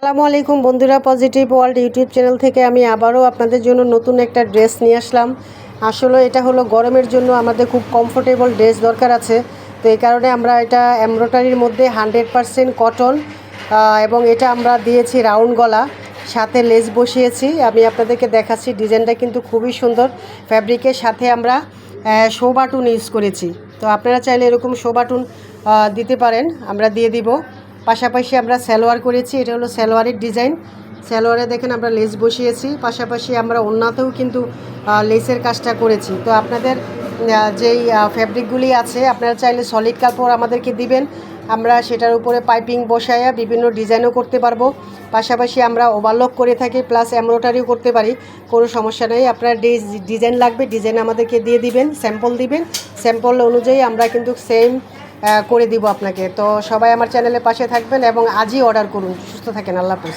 আসসালামু আলাইকুম বন্ধুরা, পজিটিভ ওয়ার্ল্ড ইউটিউব চ্যানেল থেকে আমি আবারও আপনাদের জন্য নতুন একটা ড্রেস নিয়ে আসলাম। আসলে এটা হলো গরমের জন্য আমাদের খুব কমফোর্টেবল ড্রেস দরকার আছে। তো এই কারণে আমরা এটা এমব্রয়ডারির মধ্যে 100% কটন এবং এটা আমরা দিয়েছি রাউন্ড গলা, সাথে লেস বসিয়েছি। আমি আপনাদেরকে দেখাচ্ছি, ডিজাইনটা কিন্তু খুবই সুন্দর। ফ্যাব্রিকের সাথে আমরা শো বাটন ইউজ করেছি। তো আপনারা চাইলে এরকম শো বাটন দিতে পারেন, আমরা দিয়ে দিব। পাশাপাশি আমরা সালোয়ার করেছি, এটা হলো সালোয়ারের ডিজাইন। সালোয়ারে দেখেন আমরা লেস বসিয়েছি, পাশাপাশি আমরা ওড়নাতেও কিন্তু লেসের কাজটা করেছি। তো আপনাদের যেই ফ্যাব্রিকগুলি আছে আপনারা চাইলে সলিড কাপড় আমাদেরকে দিবেন, আমরা সেটার উপরে পাইপিং বসায়া বিভিন্ন ডিজাইনও করতে পারবো। পাশাপাশি আমরা ওভারলক করে থাকি, প্লাস এমব্রয়ডারিও করতে পারি, কোনো সমস্যা নেই। আপনার ডিজাইন লাগবে, ডিজাইন আমাদেরকে দিয়ে দিবেন, স্যাম্পল দিবেন, স্যাম্পল অনুযায়ী আমরা কিন্তু সেম করে দিব আপনাকে। তো সবাই আমার চ্যানেলের পাশে থাকবেন এবং আজই অর্ডার করুন। সুস্থ থাকেন, আল্লাহ হাফেজ।